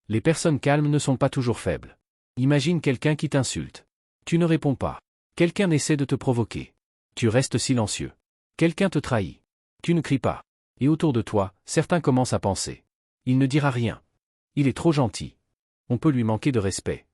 Les personnes calmes ne sont pas toujours faibles. Imagine quelqu'un qui t'insulte. Tu ne réponds pas. Quelqu'un essaie de te provoquer. Tu restes silencieux. Quelqu'un te trahit. Tu ne cries pas. Et autour de toi, certains commencent à penser. Il ne dira rien. Il est trop gentil. On peut lui manquer de respect.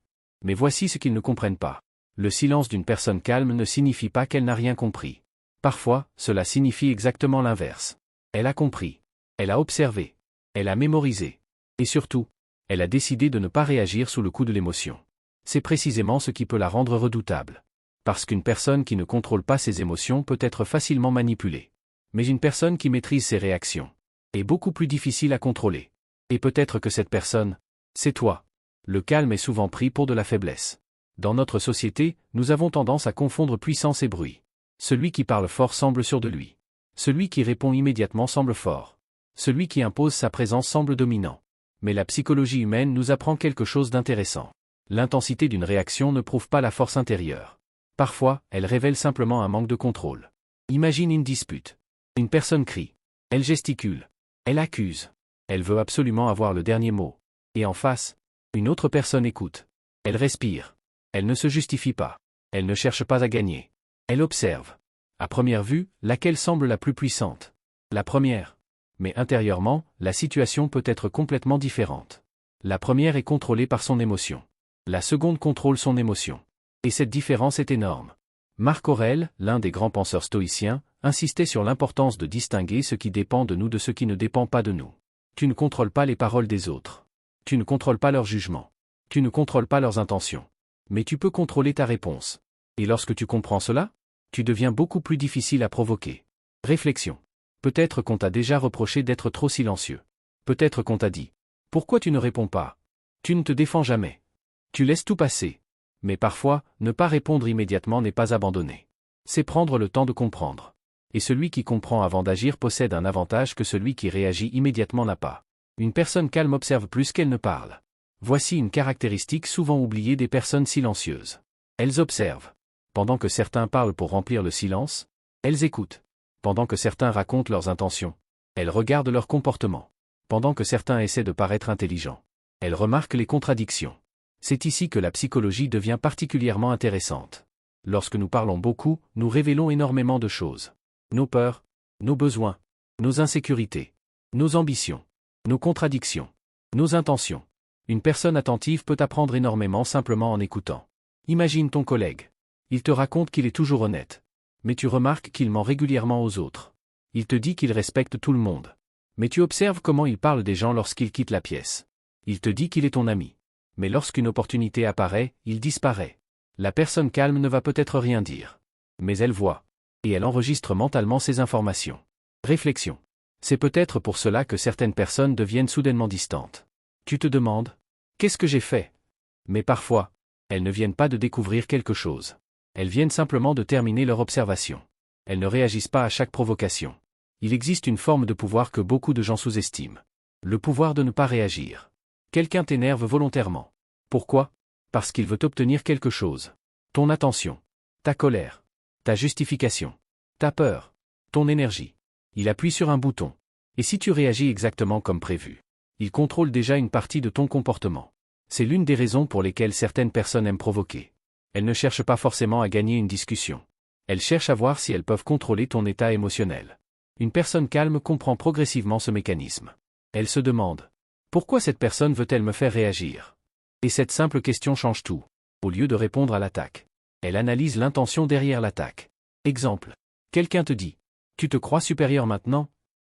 Mais voici ce qu'ils ne comprennent pas. Le silence d'une personne calme ne signifie pas qu'elle n'a rien compris. Parfois, cela signifie exactement l'inverse. Elle a compris. Elle a observé. Elle a mémorisé. Et surtout, elle a décidé de ne pas réagir sous le coup de l'émotion. C'est précisément ce qui peut la rendre redoutable. Parce qu'une personne qui ne contrôle pas ses émotions peut être facilement manipulée. Mais une personne qui maîtrise ses réactions est beaucoup plus difficile à contrôler. Et peut-être que cette personne, c'est toi. Le calme est souvent pris pour de la faiblesse. Dans notre société, nous avons tendance à confondre puissance et bruit. Celui qui parle fort semble sûr de lui. Celui qui répond immédiatement semble fort. Celui qui impose sa présence semble dominant. Mais la psychologie humaine nous apprend quelque chose d'intéressant. L'intensité d'une réaction ne prouve pas la force intérieure. Parfois, elle révèle simplement un manque de contrôle. Imagine une dispute. Une personne crie. Elle gesticule. Elle accuse. Elle veut absolument avoir le dernier mot. Et en face, une autre personne écoute. Elle respire. Elle ne se justifie pas. Elle ne cherche pas à gagner. Elle observe. À première vue, laquelle semble la plus puissante? La première. Mais intérieurement, la situation peut être complètement différente. La première est contrôlée par son émotion. La seconde contrôle son émotion. Et cette différence est énorme. Marc Aurèle, l'un des grands penseurs stoïciens, insistait sur l'importance de distinguer ce qui dépend de nous de ce qui ne dépend pas de nous. Tu ne contrôles pas les paroles des autres. Tu ne contrôles pas leur jugement. Tu ne contrôles pas leurs intentions. Mais tu peux contrôler ta réponse. Et lorsque tu comprends cela, tu deviens beaucoup plus difficile à provoquer. Réflexion. Peut-être qu'on t'a déjà reproché d'être trop silencieux. Peut-être qu'on t'a dit « Pourquoi tu ne réponds pas ?» Tu ne te défends jamais. Tu laisses tout passer. Mais parfois, ne pas répondre immédiatement n'est pas abandonner. C'est prendre le temps de comprendre. Et celui qui comprend avant d'agir possède un avantage que celui qui réagit immédiatement n'a pas. Une personne calme observe plus qu'elle ne parle. Voici une caractéristique souvent oubliée des personnes silencieuses. Elles observent. Pendant que certains parlent pour remplir le silence, elles écoutent. Pendant que certains racontent leurs intentions, elles regardent leur comportement. Pendant que certains essaient de paraître intelligents, elles remarquent les contradictions. C'est ici que la psychologie devient particulièrement intéressante. Lorsque nous parlons beaucoup, nous révélons énormément de choses. Nos peurs, nos besoins, nos insécurités, nos ambitions, nos contradictions, nos intentions. Une personne attentive peut apprendre énormément simplement en écoutant. Imagine ton collègue. Il te raconte qu'il est toujours honnête. Mais tu remarques qu'il ment régulièrement aux autres. Il te dit qu'il respecte tout le monde. Mais tu observes comment il parle des gens lorsqu'il quitte la pièce. Il te dit qu'il est ton ami. Mais lorsqu'une opportunité apparaît, il disparaît. La personne calme ne va peut-être rien dire. Mais elle voit. Et elle enregistre mentalement ces informations. Réflexion. C'est peut-être pour cela que certaines personnes deviennent soudainement distantes. Tu te demandes, qu'est-ce que j'ai fait? Mais parfois, elles ne viennent pas de découvrir quelque chose. Elles viennent simplement de terminer leur observation. Elles ne réagissent pas à chaque provocation. Il existe une forme de pouvoir que beaucoup de gens sous-estiment. Le pouvoir de ne pas réagir. Quelqu'un t'énerve volontairement. Pourquoi? Parce qu'il veut obtenir quelque chose. Ton attention. Ta colère. Ta justification. Ta peur. Ton énergie. Il appuie sur un bouton. Et si tu réagis exactement comme prévu, il contrôle déjà une partie de ton comportement. C'est l'une des raisons pour lesquelles certaines personnes aiment provoquer. Elles ne cherchent pas forcément à gagner une discussion. Elles cherchent à voir si elles peuvent contrôler ton état émotionnel. Une personne calme comprend progressivement ce mécanisme. Elle se demande, pourquoi cette personne veut-elle me faire réagir? Et cette simple question change tout. Au lieu de répondre à l'attaque, elle analyse l'intention derrière l'attaque. Exemple. Quelqu'un te dit, tu te crois supérieur maintenant?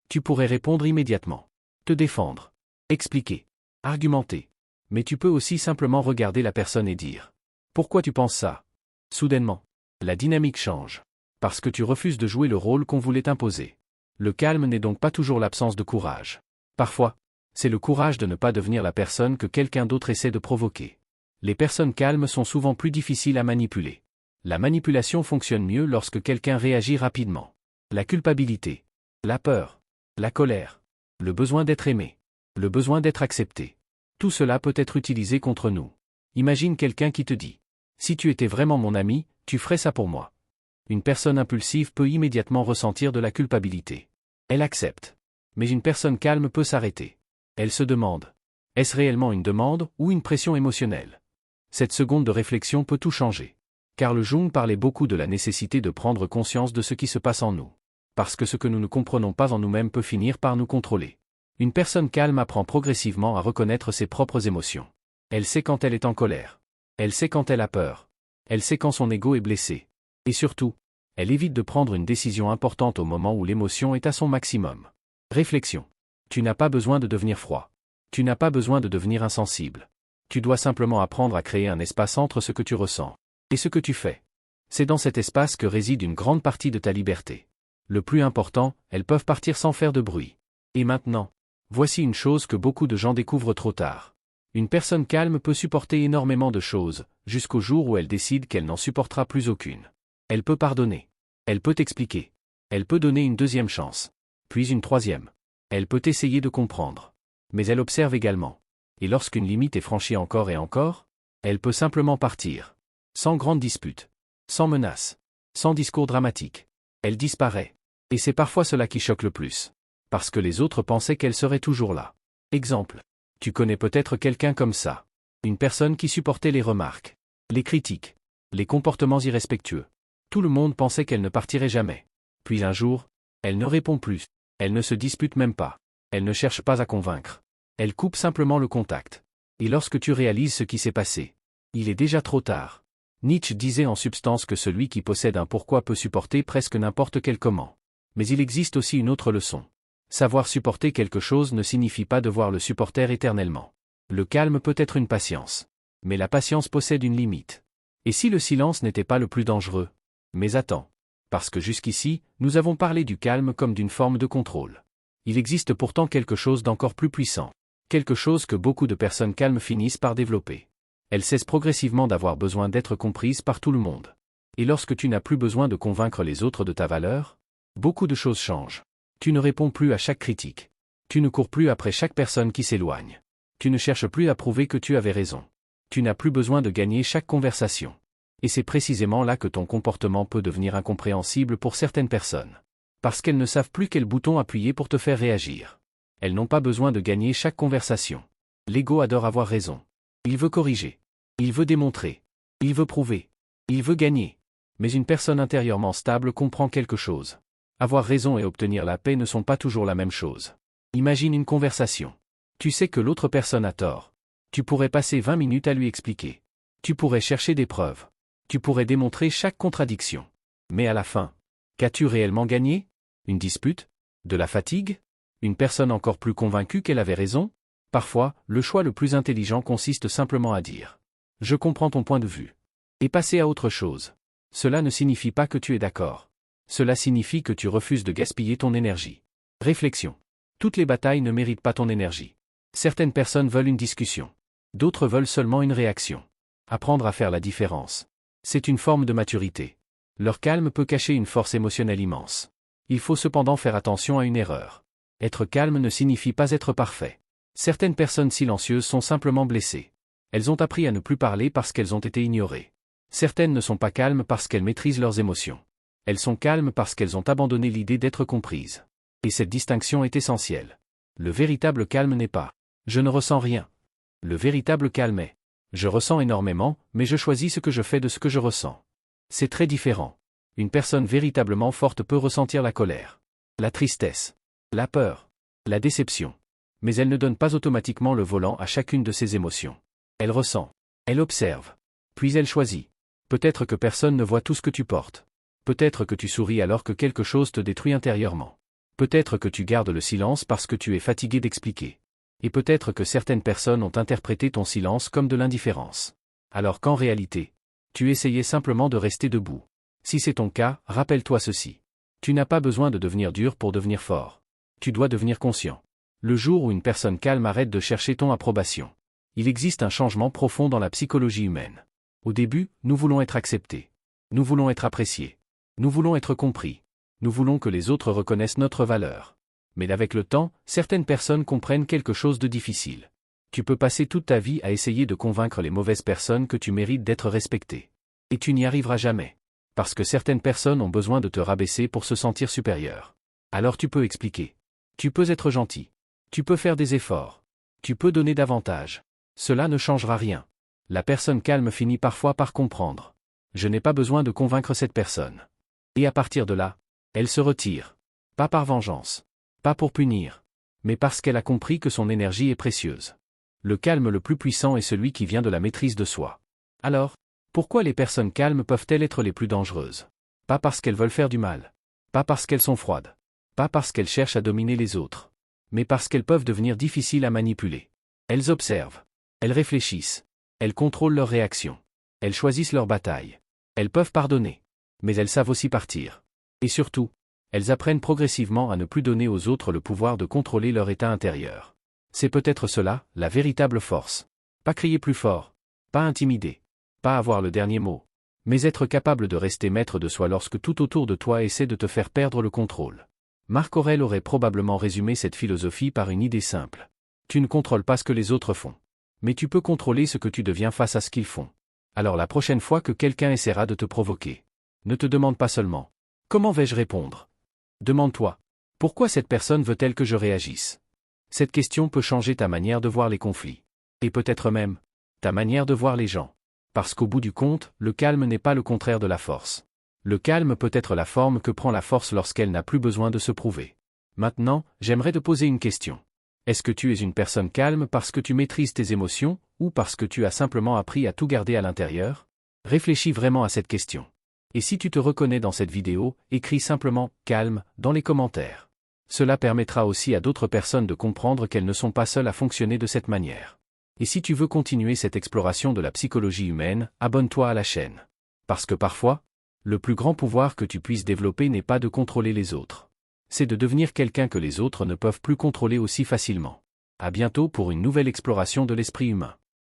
Tu pourrais répondre immédiatement. Te défendre. Expliquer. Argumenter. Mais tu peux aussi simplement regarder la personne et dire, pourquoi tu penses ça? Soudainement, la dynamique change. Parce que tu refuses de jouer le rôle qu'on voulait t'imposer. Le calme n'est donc pas toujours l'absence de courage. Parfois, c'est le courage de ne pas devenir la personne que quelqu'un d'autre essaie de provoquer. Les personnes calmes sont souvent plus difficiles à manipuler. La manipulation fonctionne mieux lorsque quelqu'un réagit rapidement. La culpabilité, la peur, la colère, le besoin d'être aimé, le besoin d'être accepté. Tout cela peut être utilisé contre nous. Imagine quelqu'un qui te dit « Si tu étais vraiment mon ami, tu ferais ça pour moi ». Une personne impulsive peut immédiatement ressentir de la culpabilité. Elle accepte. Mais une personne calme peut s'arrêter. Elle se demande Est-ce réellement une demande ou une pression émotionnelle? Cette seconde de réflexion peut tout changer. Carl Jung parlait beaucoup de la nécessité de prendre conscience de ce qui se passe en nous. Parce que ce que nous ne comprenons pas en nous-mêmes peut finir par nous contrôler. Une personne calme apprend progressivement à reconnaître ses propres émotions. Elle sait quand elle est en colère. Elle sait quand elle a peur. Elle sait quand son ego est blessé. Et surtout, elle évite de prendre une décision importante au moment où l'émotion est à son maximum. Réflexion. Tu n'as pas besoin de devenir froid. Tu n'as pas besoin de devenir insensible. Tu dois simplement apprendre à créer un espace entre ce que tu ressens et ce que tu fais. C'est dans cet espace que réside une grande partie de ta liberté. Le plus important, elles peuvent partir sans faire de bruit. Et maintenant, voici une chose que beaucoup de gens découvrent trop tard. Une personne calme peut supporter énormément de choses, jusqu'au jour où elle décide qu'elle n'en supportera plus aucune. Elle peut pardonner. Elle peut expliquer. Elle peut donner une deuxième chance. Puis une troisième. Elle peut essayer de comprendre. Mais elle observe également. Et lorsqu'une limite est franchie encore et encore, elle peut simplement partir. Sans grande dispute. Sans menace. Sans discours dramatique. Elle disparaît. Et c'est parfois cela qui choque le plus. Parce que les autres pensaient qu'elle serait toujours là. Exemple. Tu connais peut-être quelqu'un comme ça. Une personne qui supportait les remarques, les critiques, les comportements irrespectueux. Tout le monde pensait qu'elle ne partirait jamais. Puis un jour, elle ne répond plus. Elle ne se dispute même pas. Elle ne cherche pas à convaincre. Elle coupe simplement le contact. Et lorsque tu réalises ce qui s'est passé, il est déjà trop tard. Nietzsche disait en substance que celui qui possède un pourquoi peut supporter presque n'importe quel comment. Mais il existe aussi une autre leçon. Savoir supporter quelque chose ne signifie pas devoir le supporter éternellement. Le calme peut être une patience. Mais la patience possède une limite. Et si le silence n'était pas le plus dangereux? Mais attends. Parce que jusqu'ici, nous avons parlé du calme comme d'une forme de contrôle. Il existe pourtant quelque chose d'encore plus puissant. Quelque chose que beaucoup de personnes calmes finissent par développer. Elles cessent progressivement d'avoir besoin d'être comprises par tout le monde. Et lorsque tu n'as plus besoin de convaincre les autres de ta valeur, beaucoup de choses changent. Tu ne réponds plus à chaque critique. Tu ne cours plus après chaque personne qui s'éloigne. Tu ne cherches plus à prouver que tu avais raison. Tu n'as plus besoin de gagner chaque conversation. Et c'est précisément là que ton comportement peut devenir incompréhensible pour certaines personnes. Parce qu'elles ne savent plus quel bouton appuyer pour te faire réagir. Elles n'ont pas besoin de gagner chaque conversation. L'ego adore avoir raison. Il veut corriger. Il veut démontrer. Il veut prouver. Il veut gagner. Mais une personne intérieurement stable comprend quelque chose. Avoir raison et obtenir la paix ne sont pas toujours la même chose. Imagine une conversation. Tu sais que l'autre personne a tort. Tu pourrais passer 20 minutes à lui expliquer. Tu pourrais chercher des preuves. Tu pourrais démontrer chaque contradiction. Mais à la fin, qu'as-tu réellement gagné? Une dispute? De la fatigue? Une personne encore plus convaincue qu'elle avait raison? Parfois, le choix le plus intelligent consiste simplement à dire « Je comprends ton point de vue » et passer à autre chose. Cela ne signifie pas que tu es d'accord. Cela signifie que tu refuses de gaspiller ton énergie. Réflexion. Toutes les batailles ne méritent pas ton énergie. Certaines personnes veulent une discussion. D'autres veulent seulement une réaction. Apprendre à faire la différence. C'est une forme de maturité. Leur calme peut cacher une force émotionnelle immense. Il faut cependant faire attention à une erreur. Être calme ne signifie pas être parfait. Certaines personnes silencieuses sont simplement blessées. Elles ont appris à ne plus parler parce qu'elles ont été ignorées. Certaines ne sont pas calmes parce qu'elles maîtrisent leurs émotions. Elles sont calmes parce qu'elles ont abandonné l'idée d'être comprises. Et cette distinction est essentielle. Le véritable calme n'est pas « je ne ressens rien ». Le véritable calme est « je ressens énormément, mais je choisis ce que je fais de ce que je ressens ». C'est très différent. Une personne véritablement forte peut ressentir la colère, la tristesse, la peur, la déception. Mais elle ne donne pas automatiquement le volant à chacune de ses émotions. Elle ressent, elle observe, puis elle choisit. Peut-être que personne ne voit tout ce que tu portes. Peut-être que tu souris alors que quelque chose te détruit intérieurement. Peut-être que tu gardes le silence parce que tu es fatigué d'expliquer. Et peut-être que certaines personnes ont interprété ton silence comme de l'indifférence. Alors qu'en réalité, tu essayais simplement de rester debout. Si c'est ton cas, rappelle-toi ceci. Tu n'as pas besoin de devenir dur pour devenir fort. Tu dois devenir conscient. Le jour où une personne calme arrête de chercher ton approbation, il existe un changement profond dans la psychologie humaine. Au début, nous voulons être acceptés. Nous voulons être appréciés. Nous voulons être compris. Nous voulons que les autres reconnaissent notre valeur. Mais avec le temps, certaines personnes comprennent quelque chose de difficile. Tu peux passer toute ta vie à essayer de convaincre les mauvaises personnes que tu mérites d'être respecté. Et tu n'y arriveras jamais. Parce que certaines personnes ont besoin de te rabaisser pour se sentir supérieur. Alors tu peux expliquer. Tu peux être gentil. Tu peux faire des efforts. Tu peux donner davantage. Cela ne changera rien. La personne calme finit parfois par comprendre. Je n'ai pas besoin de convaincre cette personne. Et à partir de là, elle se retire. Pas par vengeance. Pas pour punir. Mais parce qu'elle a compris que son énergie est précieuse. Le calme le plus puissant est celui qui vient de la maîtrise de soi. Alors, pourquoi les personnes calmes peuvent-elles être les plus dangereuses? Pas parce qu'elles veulent faire du mal. Pas parce qu'elles sont froides. Pas parce qu'elles cherchent à dominer les autres. Mais parce qu'elles peuvent devenir difficiles à manipuler. Elles observent. Elles réfléchissent. Elles contrôlent leurs réactions. Elles choisissent leur bataille. Elles peuvent pardonner. Mais elles savent aussi partir. Et surtout, elles apprennent progressivement à ne plus donner aux autres le pouvoir de contrôler leur état intérieur. C'est peut-être cela, la véritable force. Pas crier plus fort. Pas intimider. Pas avoir le dernier mot. Mais être capable de rester maître de soi lorsque tout autour de toi essaie de te faire perdre le contrôle. Marc Aurèle aurait probablement résumé cette philosophie par une idée simple. Tu ne contrôles pas ce que les autres font. Mais tu peux contrôler ce que tu deviens face à ce qu'ils font. Alors la prochaine fois que quelqu'un essaiera de te provoquer, ne te demande pas seulement « Comment vais-je répondre ?» Demande-toi « Pourquoi cette personne veut-elle que je réagisse ?» Cette question peut changer ta manière de voir les conflits. Et peut-être même, ta manière de voir les gens. Parce qu'au bout du compte, le calme n'est pas le contraire de la force. Le calme peut être la forme que prend la force lorsqu'elle n'a plus besoin de se prouver. Maintenant, j'aimerais te poser une question. Est-ce que tu es une personne calme parce que tu maîtrises tes émotions, ou parce que tu as simplement appris à tout garder à l'intérieur? Réfléchis vraiment à cette question. Et si tu te reconnais dans cette vidéo, écris simplement « calme » dans les commentaires. Cela permettra aussi à d'autres personnes de comprendre qu'elles ne sont pas seules à fonctionner de cette manière. Et si tu veux continuer cette exploration de la psychologie humaine, abonne-toi à la chaîne. Parce que parfois, le plus grand pouvoir que tu puisses développer n'est pas de contrôler les autres. C'est de devenir quelqu'un que les autres ne peuvent plus contrôler aussi facilement. À bientôt pour une nouvelle exploration de l'esprit humain.